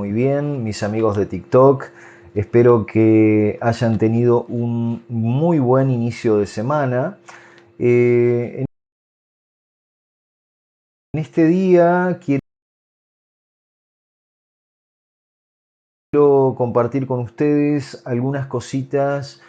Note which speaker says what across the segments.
Speaker 1: muy bien, mis amigos de TikTok. Espero que hayan tenido un muy buen inicio de semana. En este día quiero compartir con ustedes algunas cositas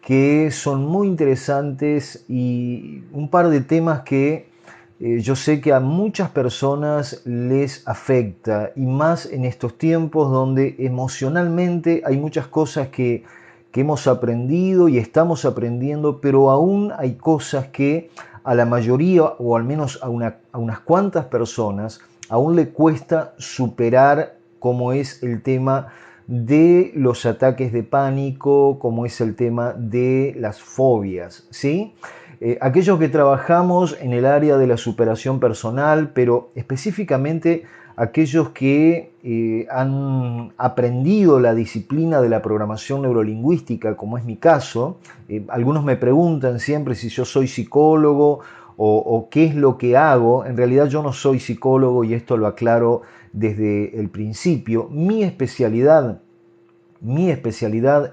Speaker 1: que son muy interesantes y un par de temas que yo sé que a muchas personas les afecta, y más en estos tiempos donde emocionalmente hay muchas cosas que hemos aprendido y estamos aprendiendo, pero aún hay cosas que a la mayoría, o al menos a unas cuantas personas, aún le cuesta superar, como es el tema de los ataques de pánico, como es el tema de las fobias, ¿sí? Aquellos que trabajamos en el área de la superación personal, pero específicamente aquellos que han aprendido la disciplina de la programación neurolingüística, como es mi caso. Algunos me preguntan siempre si yo soy psicólogo o qué es lo que hago. En realidad yo no soy psicólogo, y esto lo aclaro desde el principio. Mi especialidad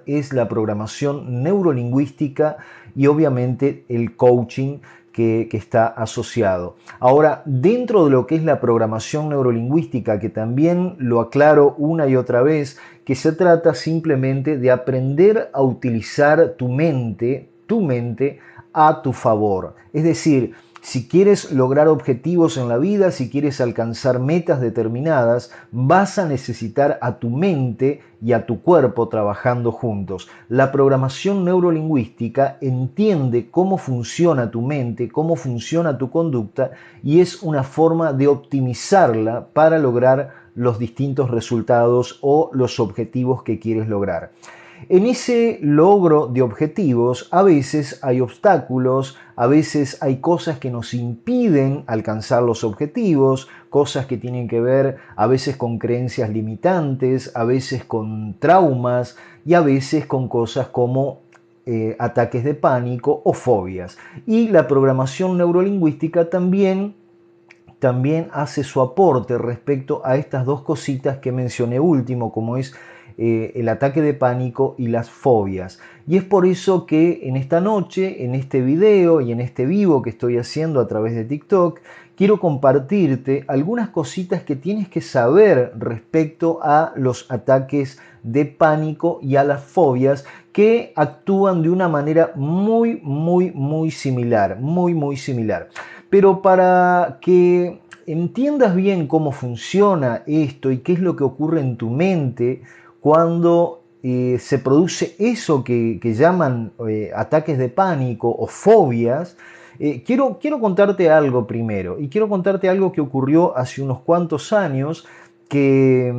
Speaker 1: es la programación neurolingüística y obviamente el coaching que está asociado. Ahora, dentro de lo que es la programación neurolingüística, que también lo aclaro una y otra vez, que se trata simplemente de aprender a utilizar tu mente a tu favor. Es decir, si quieres lograr objetivos en la vida, si quieres alcanzar metas determinadas, vas a necesitar a tu mente y a tu cuerpo trabajando juntos. La programación neurolingüística entiende cómo funciona tu mente, cómo funciona tu conducta, y es una forma de optimizarla para lograr los distintos resultados o los objetivos que quieres lograr. En ese logro de objetivos a veces hay obstáculos, a veces hay cosas que nos impiden alcanzar los objetivos, cosas que tienen que ver a veces con creencias limitantes, a veces con traumas y a veces con cosas como ataques de pánico o fobias. Y la programación neurolingüística también hace su aporte respecto a estas dos cositas que mencioné último, como es el ataque de pánico y las fobias. Y es por eso que en esta noche, en este video y en este vivo que estoy haciendo a través de TikTok, quiero compartirte algunas cositas que tienes que saber respecto a los ataques de pánico y a las fobias, que actúan de una manera muy similar, muy similar. Pero para que entiendas bien cómo funciona esto y qué es lo que ocurre en tu mente cuando se produce eso que llaman ataques de pánico o fobias, quiero contarte algo primero. Y quiero contarte algo que ocurrió hace unos cuantos años, que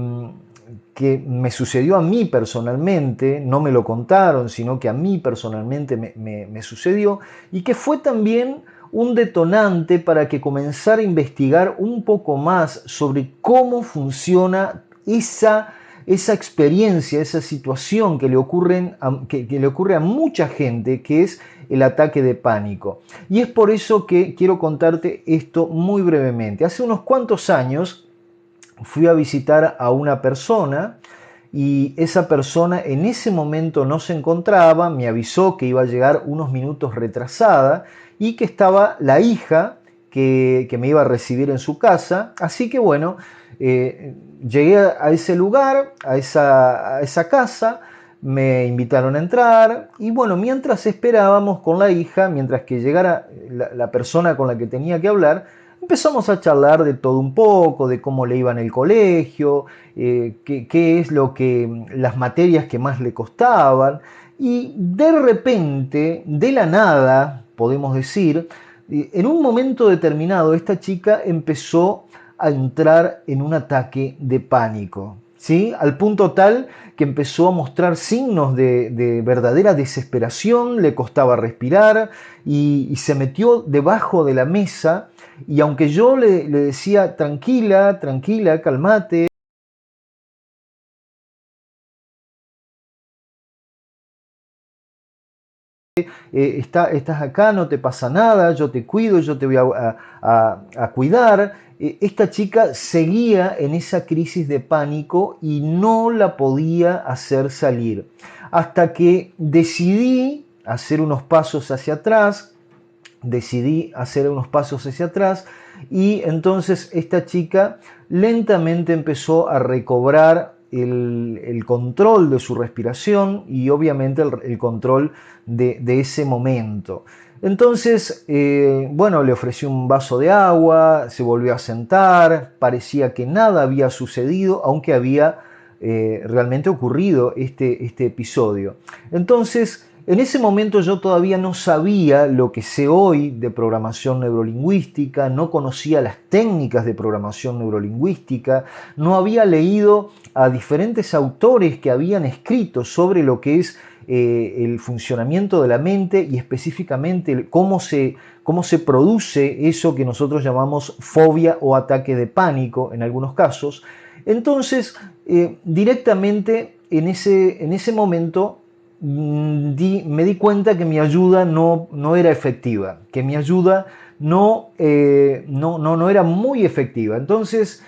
Speaker 1: me sucedió a mí personalmente. No me lo contaron, sino que a mí personalmente me sucedió, y que fue también un detonante para que comenzara a investigar un poco más sobre cómo funciona esa experiencia, esa situación que le ocurre a mucha gente, que es el ataque de pánico. Y es por eso que quiero contarte esto muy brevemente. Hace unos cuantos años fui a visitar a una persona, y esa persona en ese momento no se encontraba. Me avisó que iba a llegar unos minutos retrasada y que estaba la hija que me iba a recibir en su casa. Así que bueno, llegué a ese lugar, a esa casa. Me invitaron a entrar y bueno, mientras esperábamos con la hija, mientras que llegara la persona con la que tenía que hablar, empezamos a charlar de todo un poco, de cómo le iba en el colegio, qué es las materias que más le costaban. Y de repente, de la nada, podemos decir, en un momento determinado, esta chica empezó a entrar en un ataque de pánico, ¿sí? Al punto tal que empezó a mostrar signos de verdadera desesperación. Le costaba respirar y se metió debajo de la mesa. Y aunque yo le decía, tranquila, tranquila, calmate, estás acá, no te pasa nada, yo te cuido, yo te voy a cuidar. Esta chica seguía en esa crisis de pánico y no la podía hacer salir. Hasta que decidí hacer unos pasos hacia atrás, y entonces esta chica lentamente empezó a recobrar el control de su respiración y obviamente el control de ese momento. Entonces, bueno, le ofrecí un vaso de agua, se volvió a sentar, parecía que nada había sucedido, aunque había realmente ocurrido este episodio. Entonces, en ese momento yo todavía no sabía lo que sé hoy de programación neurolingüística, no conocía las técnicas de programación neurolingüística, no había leído a diferentes autores que habían escrito sobre lo que es el funcionamiento de la mente y específicamente cómo se produce eso que nosotros llamamos fobia o ataque de pánico en algunos casos. Entonces, directamente en ese momento me di cuenta que mi ayuda no era efectiva, que mi ayuda no era muy efectiva. Entonces,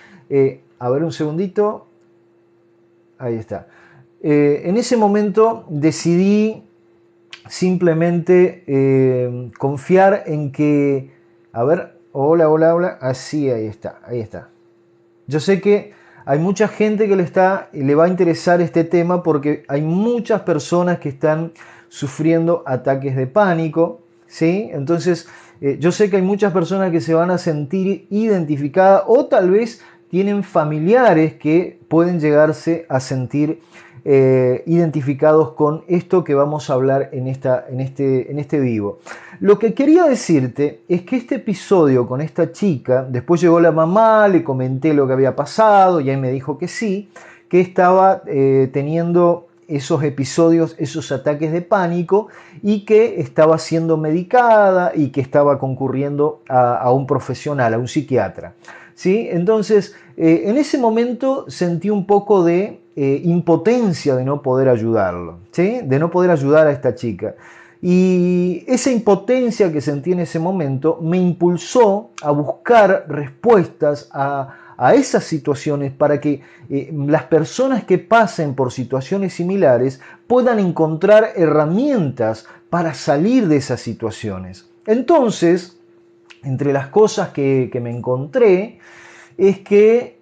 Speaker 1: a ver un segundito, ahí está. En ese momento decidí simplemente confiar en que, a ver, hola, así, ahí está. Yo sé que hay mucha gente que le va a interesar este tema porque hay muchas personas que están sufriendo ataques de pánico, ¿sí? Entonces, yo sé que hay muchas personas que se van a sentir identificadas o tal vez tienen familiares que pueden llegarse a sentir identificados con esto que vamos a hablar en este vivo. Lo que quería decirte es que este episodio con esta chica, después llegó la mamá, le comenté lo que había pasado y ahí me dijo que sí, que estaba teniendo esos episodios, esos ataques de pánico y que estaba siendo medicada y que estaba concurriendo a un profesional, a un psiquiatra. ¿Sí? Entonces, en ese momento sentí un poco de impotencia de no poder ayudarlo, ¿sí? De no poder ayudar a esta chica. Y esa impotencia que sentí en ese momento me impulsó a buscar respuestas a esas situaciones para que las personas que pasen por situaciones similares puedan encontrar herramientas para salir de esas situaciones. Entonces, entre las cosas que me encontré es que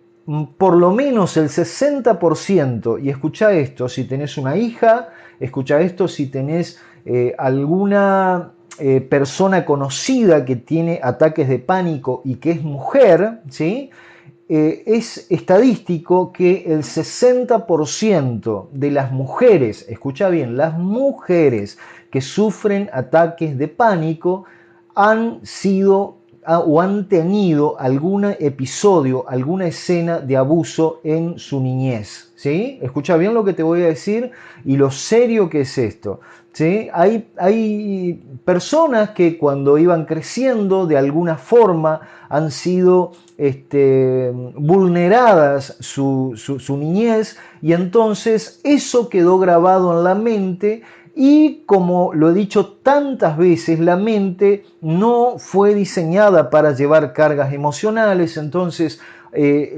Speaker 1: por lo menos el 60%, y escucha esto, si tenés una hija, escucha esto, si tenés alguna persona conocida que tiene ataques de pánico y que es mujer, ¿sí? Es estadístico que el 60% de las mujeres, escucha bien, las mujeres que sufren ataques de pánico han sido o han tenido algún episodio, alguna escena de abuso en su niñez. ¿Sí? Escucha bien lo que te voy a decir y lo serio que es esto. ¿Sí? Hay personas que cuando iban creciendo de alguna forma han sido vulneradas su niñez y entonces eso quedó grabado en la mente. Y como lo he dicho tantas veces, la mente no fue diseñada para llevar cargas emocionales, entonces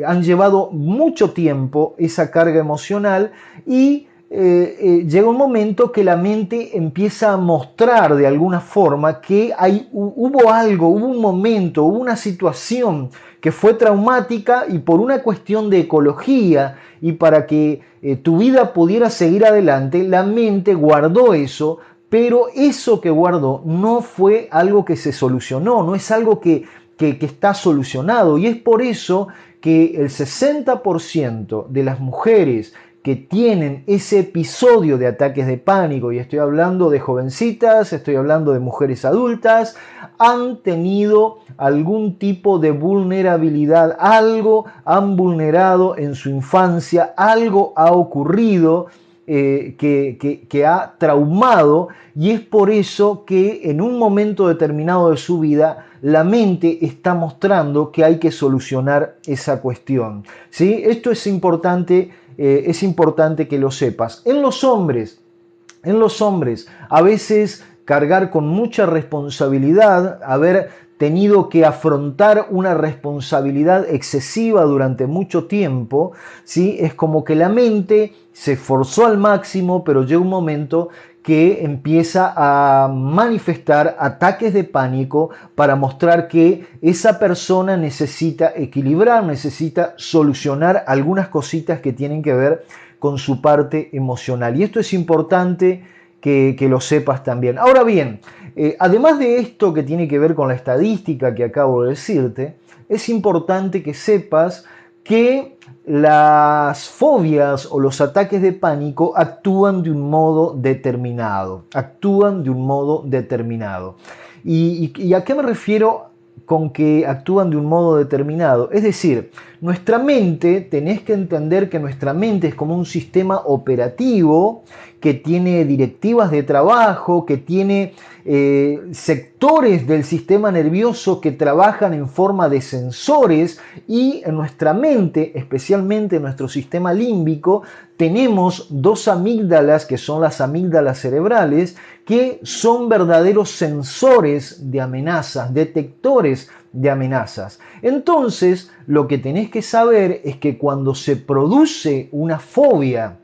Speaker 1: han llevado mucho tiempo esa carga emocional y llega un momento que la mente empieza a mostrar de alguna forma que hubo algo, hubo un momento, hubo una situación que fue traumática y por una cuestión de ecología y para que tu vida pudiera seguir adelante, la mente guardó eso, pero eso que guardó no fue algo que se solucionó, no es algo que está solucionado y es por eso que el 60% de las mujeres que tienen ese episodio de ataques de pánico, y estoy hablando de jovencitas, estoy hablando de mujeres adultas, han tenido algún tipo de vulnerabilidad, algo han vulnerado en su infancia, algo ha ocurrido que ha traumado y es por eso que en un momento determinado de su vida la mente está mostrando que hay que solucionar esa cuestión. ¿Sí? Esto es importante que lo sepas. En los hombres a veces cargar con mucha responsabilidad, haber tenido que afrontar una responsabilidad excesiva durante mucho tiempo, ¿sí? Es como que la mente se esforzó al máximo, pero llega un momento que empieza a manifestar ataques de pánico para mostrar que esa persona necesita equilibrar, necesita solucionar algunas cositas que tienen que ver con su parte emocional. Y esto es importante que lo sepas también. Ahora bien, además de esto que tiene que ver con la estadística que acabo de decirte, es importante que sepas que las fobias o los ataques de pánico actúan de un modo determinado. Actúan de un modo determinado. ¿Y a qué me refiero con que actúan de un modo determinado? Es decir, nuestra mente, tenés que entender que nuestra mente es como un sistema operativo que tiene directivas de trabajo, que tiene sectores del sistema nervioso que trabajan en forma de sensores, y en nuestra mente, especialmente en nuestro sistema límbico, tenemos dos amígdalas, que son las amígdalas cerebrales, que son verdaderos sensores de amenazas, detectores de amenazas. Entonces, lo que tenés que saber es que cuando se produce una fobia,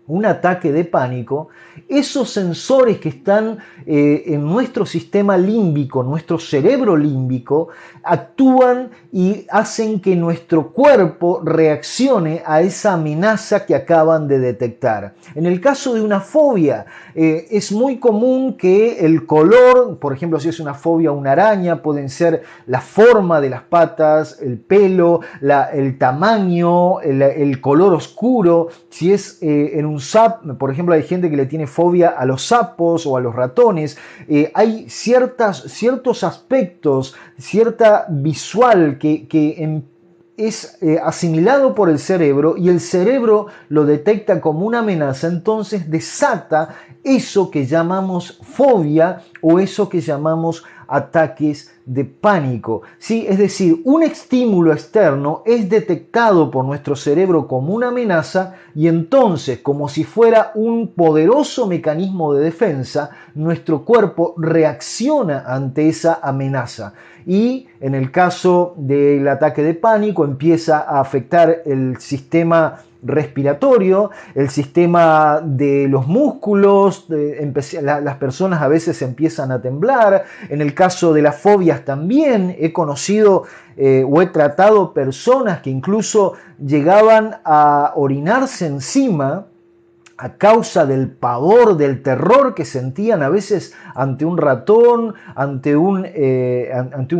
Speaker 1: un ataque de pánico, esos sensores que están en nuestro sistema límbico, nuestro cerebro límbico, actúan y hacen que nuestro cuerpo reaccione a esa amenaza que acaban de detectar. En el caso de una fobia, es muy común que el color, por ejemplo, si es una fobia a una araña, pueden ser la forma de las patas, el pelo, el tamaño, el color oscuro. Si es en un sapo, por ejemplo, hay gente que le tiene fobia a los sapos o a los ratones. Hay ciertos aspectos, cierta visual que es asimilado por el cerebro, y el cerebro lo detecta como una amenaza, entonces desata eso que llamamos fobia o eso que llamamos ataques de pánico. ¿Sí? Es decir, un estímulo externo es detectado por nuestro cerebro como una amenaza, y entonces, como si fuera un poderoso mecanismo de defensa, nuestro cuerpo reacciona ante esa amenaza. Y en el caso del ataque de pánico empieza a afectar el sistema respiratorio, el sistema de los músculos, las personas a veces empiezan a temblar. En el caso de las fobias también he conocido o he tratado personas que incluso llegaban a orinarse encima a causa del pavor, del terror que sentían a veces ante un ratón, ante un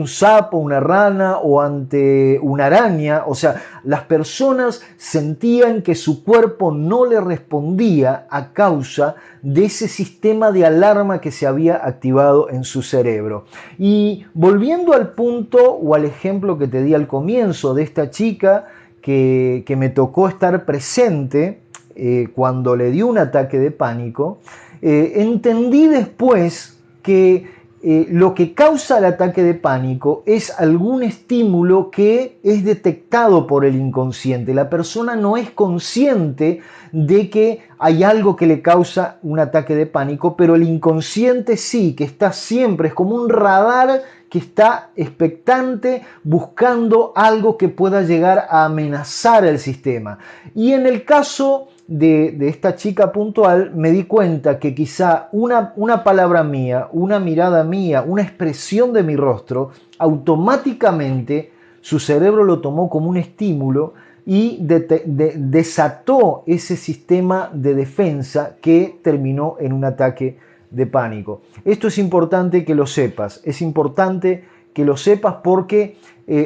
Speaker 1: sapo, una rana o ante una araña. O sea, las personas sentían que su cuerpo no le respondía a causa de ese sistema de alarma que se había activado en su cerebro. Y volviendo al punto o al ejemplo que te di al comienzo de esta chica que me tocó estar presente, cuando le dio un ataque de pánico, entendí después que lo que causa el ataque de pánico es algún estímulo que es detectado por el inconsciente. La persona no es consciente de que hay algo que le causa un ataque de pánico, pero el inconsciente sí, que está siempre, es como un radar que está expectante buscando algo que pueda llegar a amenazar el sistema. Y en el caso de esta chica puntual, me di cuenta que quizá una palabra mía, una mirada mía, una expresión de mi rostro, automáticamente su cerebro lo tomó como un estímulo y desató ese sistema de defensa que terminó en un ataque de pánico. Esto es importante que lo sepas, es importante que lo sepas porque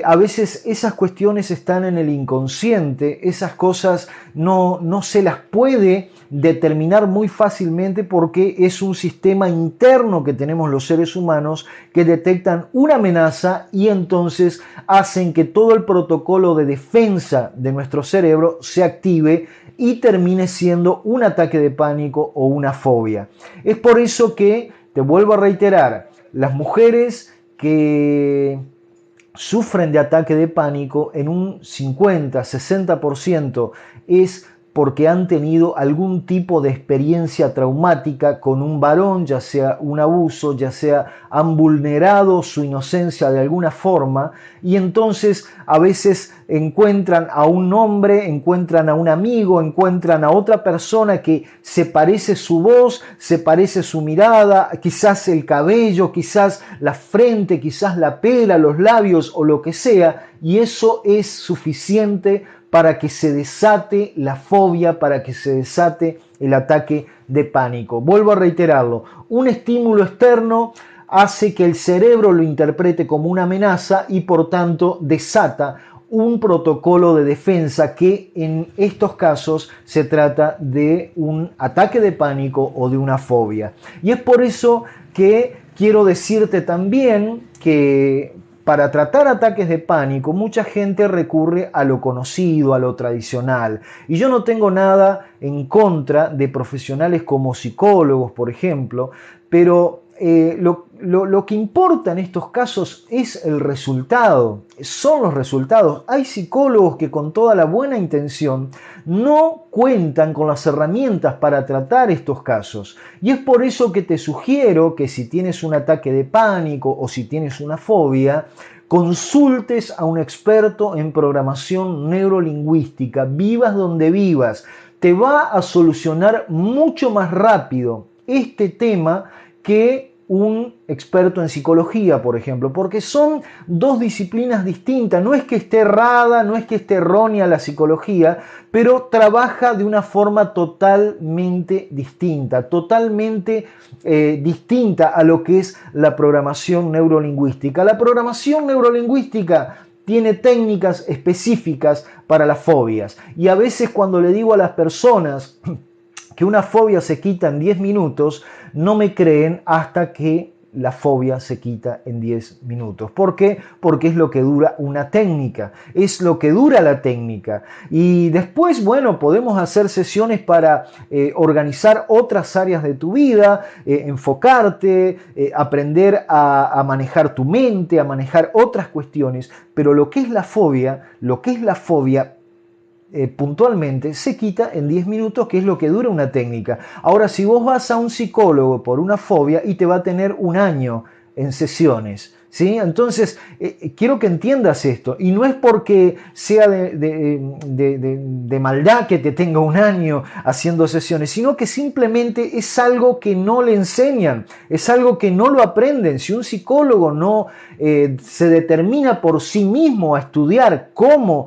Speaker 1: a veces esas cuestiones están en el inconsciente, esas cosas no se las puede determinar muy fácilmente porque es un sistema interno que tenemos los seres humanos que detectan una amenaza y entonces hacen que todo el protocolo de defensa de nuestro cerebro se active y termine siendo un ataque de pánico o una fobia. Es por eso que, te vuelvo a reiterar, las mujeres que sufren de ataque de pánico en un 50-60% es porque han tenido algún tipo de experiencia traumática con un varón, ya sea un abuso, ya sea han vulnerado su inocencia de alguna forma, y entonces a veces encuentran a un hombre, encuentran a un amigo, encuentran a otra persona que se parece su voz, se parece su mirada, quizás el cabello, quizás la frente, quizás la pela, los labios o lo que sea, y eso es suficiente para que se desate la fobia, para que se desate el ataque de pánico. Vuelvo a reiterarlo, un estímulo externo hace que el cerebro lo interprete como una amenaza y por tanto desata un protocolo de defensa que en estos casos se trata de un ataque de pánico o de una fobia. Y es por eso que quiero decirte también que para tratar ataques de pánico mucha gente recurre a lo conocido, a lo tradicional. Y yo no tengo nada en contra de profesionales como psicólogos, por ejemplo, pero lo que importa en estos casos es el resultado, son los resultados. Hay psicólogos que con toda la buena intención no cuentan con las herramientas para tratar estos casos. Y es por eso que te sugiero que si tienes un ataque de pánico o si tienes una fobia, consultes a un experto en programación neurolingüística, vivas donde vivas. Te va a solucionar mucho más rápido este tema que un experto en psicología, por ejemplo, porque son dos disciplinas distintas. No es que esté errada, no es que esté errónea la psicología, pero trabaja de una forma totalmente distinta, totalmente distinta a lo que es la programación neurolingüística. La programación neurolingüística tiene técnicas específicas para las fobias, y a veces cuando le digo a las personas que una fobia se quita en 10 minutos, no me creen hasta que la fobia se quita en 10 minutos. ¿Por qué? Porque es lo que dura una técnica, es lo que dura la técnica. Y después, bueno, podemos hacer sesiones para organizar otras áreas de tu vida, enfocarte, aprender a manejar tu mente, a manejar otras cuestiones, pero lo que es la fobia, puntualmente se quita en 10 minutos, que es lo que dura una técnica. Ahora, si vos vas a un psicólogo por una fobia y te va a tener un año en sesiones, ¿sí? Entonces, quiero que entiendas esto, y no es porque sea de maldad que te tenga un año haciendo sesiones, sino que simplemente es algo que no le enseñan, es algo que no lo aprenden. Si un psicólogo no se determina por sí mismo a estudiar cómo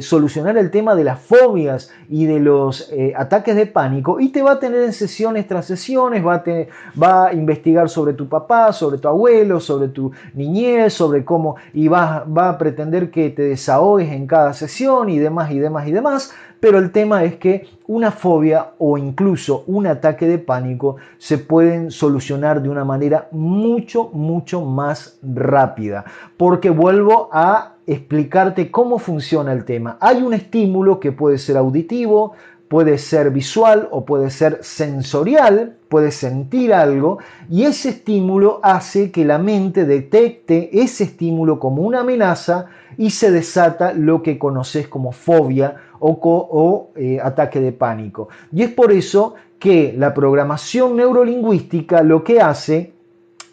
Speaker 1: solucionar el tema de las fobias y de los ataques de pánico, y te va a tener en sesiones tras sesiones, va a investigar sobre tu papá, sobre tu abuelo, sobre tu niñez, sobre cómo, y va a pretender que te desahogues en cada sesión y demás y demás y demás. Pero el tema es que una fobia o incluso un ataque de pánico se pueden solucionar de una manera mucho, mucho más rápida. Porque vuelvo a explicarte cómo funciona el tema. Hay un estímulo que puede ser auditivo, puede ser visual o puede ser sensorial, puedes sentir algo, y ese estímulo hace que la mente detecte ese estímulo como una amenaza y se desata lo que conoces como fobia o ataque de pánico. Y es por eso que la programación neurolingüística lo que hace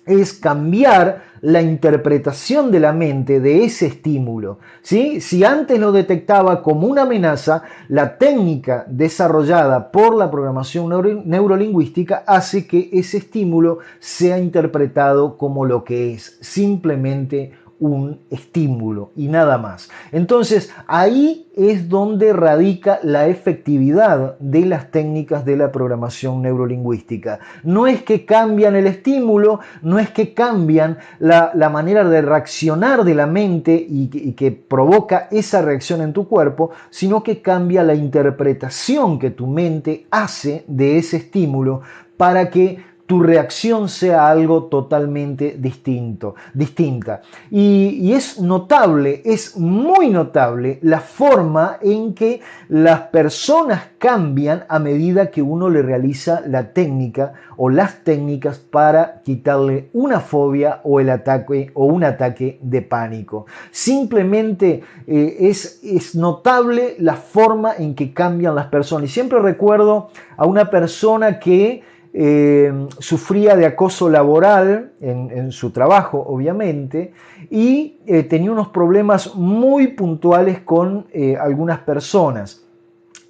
Speaker 1: es cambiar la interpretación de la mente de ese estímulo, ¿sí? Si antes lo detectaba como una amenaza, la técnica desarrollada por la programación neurolingüística hace que ese estímulo sea interpretado como lo que es, simplemente un estímulo y nada más. Entonces, ahí es donde radica la efectividad de las técnicas de la programación neurolingüística. No es que cambian el estímulo, no es que cambian la manera de reaccionar de la mente y que provoca esa reacción en tu cuerpo, sino que cambia la interpretación que tu mente hace de ese estímulo para que tu reacción sea algo totalmente distinta. Y es notable, es muy notable la forma en que las personas cambian a medida que uno le realiza la técnica o las técnicas para quitarle una fobia o un ataque de pánico. Simplemente es notable la forma en que cambian las personas. Y siempre recuerdo a una persona que sufría de acoso laboral en su trabajo, obviamente, y tenía unos problemas muy puntuales con algunas personas.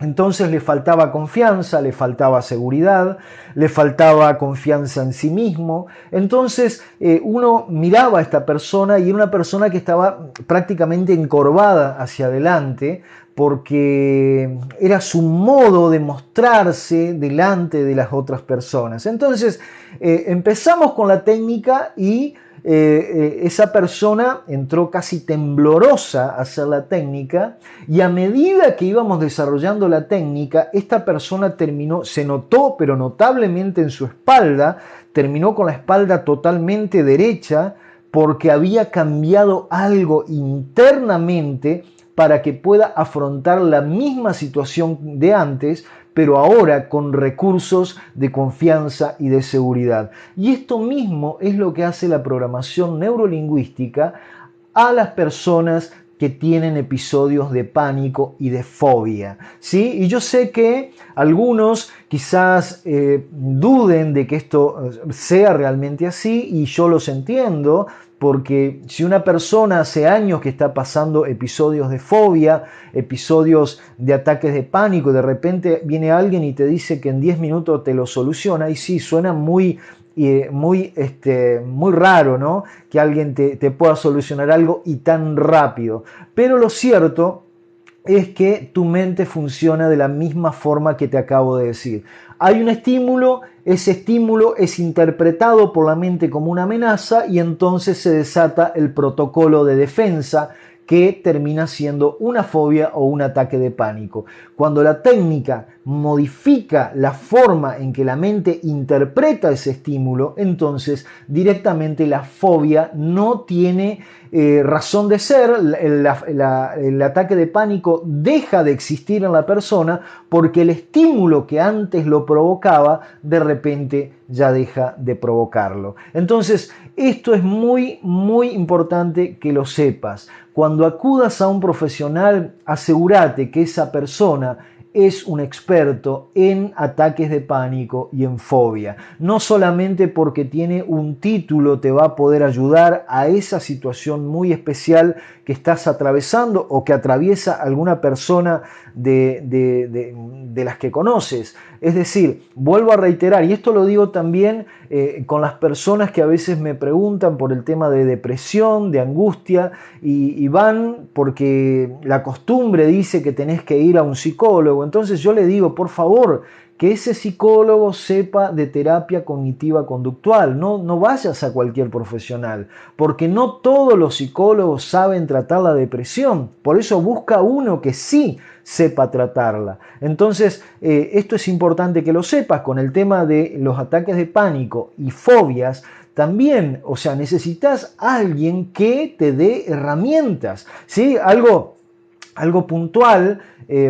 Speaker 1: Entonces le faltaba confianza, le faltaba seguridad, le faltaba confianza en sí mismo. Entonces uno miraba a esta persona y era una persona que estaba prácticamente encorvada hacia adelante porque era su modo de mostrarse delante de las otras personas. Entonces empezamos con la técnica y esa persona entró casi temblorosa a hacer la técnica y a medida que íbamos desarrollando la técnica, esta persona se notó, pero notablemente en su espalda, terminó con la espalda totalmente derecha porque había cambiado algo internamente para que pueda afrontar la misma situación de antes, pero ahora con recursos de confianza y de seguridad. Y esto mismo es lo que hace la programación neurolingüística a las personas que tienen episodios de pánico y de fobia, ¿sí? Y yo sé que algunos quizás duden de que esto sea realmente así, y yo los entiendo, porque si una persona hace años que está pasando episodios de fobia, episodios de ataques de pánico, de repente viene alguien y te dice que en 10 minutos te lo soluciona, y sí, suena muy raro, ¿no? Que alguien te pueda solucionar algo y tan rápido. Pero lo cierto es que tu mente funciona de la misma forma que te acabo de decir. Hay un estímulo, ese estímulo es interpretado por la mente como una amenaza y entonces se desata el protocolo de defensa que termina siendo una fobia o un ataque de pánico. Cuando la técnica modifica la forma en que la mente interpreta ese estímulo, entonces directamente la fobia no tiene razón de ser, el ataque de pánico deja de existir en la persona porque el estímulo que antes lo provocaba de repente ya deja de provocarlo. Entonces, esto es muy, muy importante que lo sepas. Cuando acudas a un profesional, asegúrate que esa persona es un experto en ataques de pánico y en fobia. No solamente porque tiene un título te va a poder ayudar a esa situación muy especial que estás atravesando o que atraviesa alguna persona de las que conoces. Es decir, vuelvo a reiterar, y esto lo digo también con las personas que a veces me preguntan por el tema de depresión, de angustia, y van porque la costumbre dice que tenés que ir a un psicólogo. Entonces yo le digo, por favor, que ese psicólogo sepa de terapia cognitiva conductual. No vayas a cualquier profesional, porque no todos los psicólogos saben tratar la depresión. Por eso busca uno que sí sepa tratarla. Entonces, esto es importante que lo sepas con el tema de los ataques de pánico y fobias. También, o sea, necesitas a alguien que te dé herramientas, ¿sí? Algo puntual,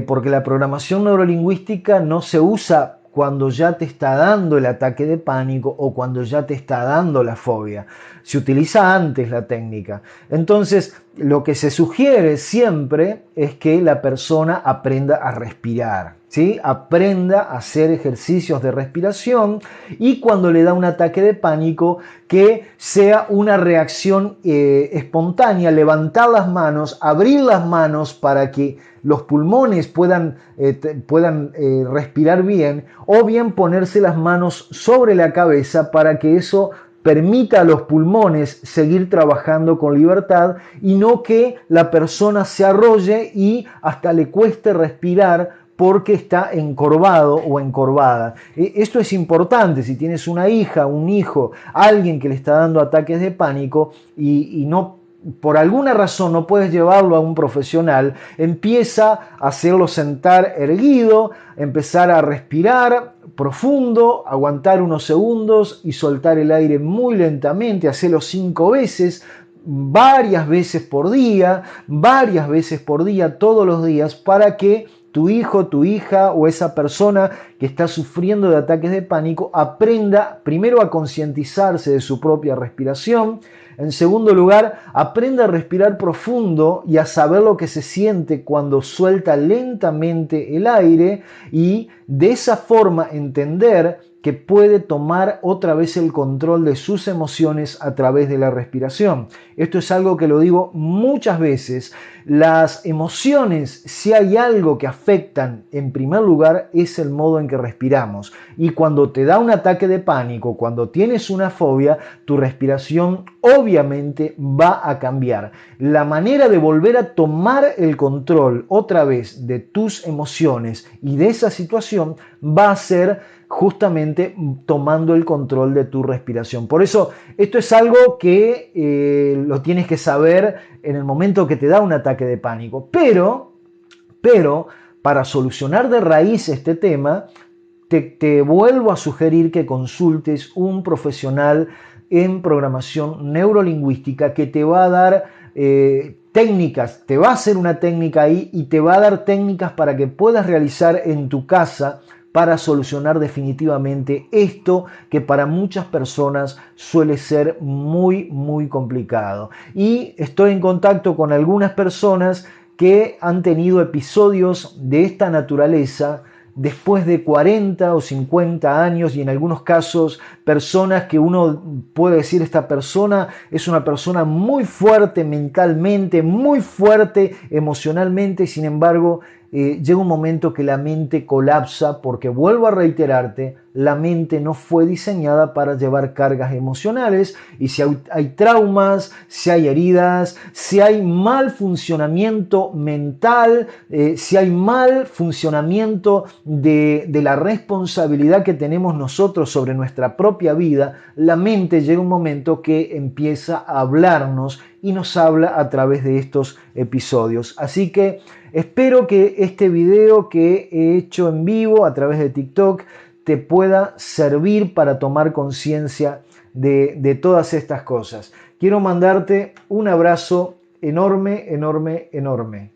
Speaker 1: porque la programación neurolingüística no se usa cuando ya te está dando el ataque de pánico o cuando ya te está dando la fobia. Se utiliza antes la técnica. Entonces, lo que se sugiere siempre es que la persona aprenda a respirar, ¿sí? Aprenda a hacer ejercicios de respiración, y cuando le da un ataque de pánico, que sea una reacción espontánea, levantar las manos, abrir las manos para que los pulmones puedan respirar bien, o bien ponerse las manos sobre la cabeza para que eso permita a los pulmones seguir trabajando con libertad y no que la persona se arrolle y hasta le cueste respirar porque está encorvado o encorvada. Esto es importante. Si tienes una hija, un hijo, alguien que le está dando ataques de pánico y no, por alguna razón no puedes llevarlo a un profesional, empieza a hacerlo sentar erguido, empezar a respirar profundo, aguantar unos segundos y soltar el aire muy lentamente, hacerlo 5 veces, varias veces por día, todos los días, para que tu hijo, tu hija o esa persona que está sufriendo de ataques de pánico aprenda primero a concientizarse de su propia respiración. En segundo lugar, aprenda a respirar profundo y a saber lo que se siente cuando suelta lentamente el aire y de esa forma entender que puede tomar otra vez el control de sus emociones a través de la respiración. Esto es algo que lo digo muchas veces. Las emociones, si hay algo que afectan en primer lugar, es el modo en que respiramos. Y cuando te da un ataque de pánico, cuando tienes una fobia, tu respiración obviamente va a cambiar. La manera de volver a tomar el control otra vez de tus emociones y de esa situación va a ser justamente tomando el control de tu respiración. Por eso, esto es algo que lo tienes que saber en el momento que te da un ataque de pánico. Pero para solucionar de raíz este tema, te vuelvo a sugerir que consultes un profesional en programación neurolingüística que te va a dar técnicas, te va a hacer una técnica ahí y te va a dar técnicas para que puedas realizar en tu casa para solucionar definitivamente esto que para muchas personas suele ser muy complicado. Y estoy en contacto con algunas personas que han tenido episodios de esta naturaleza después de 40 o 50 años y en algunos casos personas que uno puede decir esta persona es una persona muy fuerte mentalmente, muy fuerte emocionalmente, sin embargo llega un momento que la mente colapsa porque, vuelvo a reiterarte, la mente no fue diseñada para llevar cargas emocionales y si hay traumas, si hay heridas, si hay mal funcionamiento mental, si hay mal funcionamiento de la responsabilidad que tenemos nosotros sobre nuestra propia vida, la mente llega un momento que empieza a hablarnos y nos habla a través de estos episodios. Así que espero que este video que he hecho en vivo a través de TikTok te pueda servir para tomar conciencia de todas estas cosas. Quiero mandarte un abrazo enorme.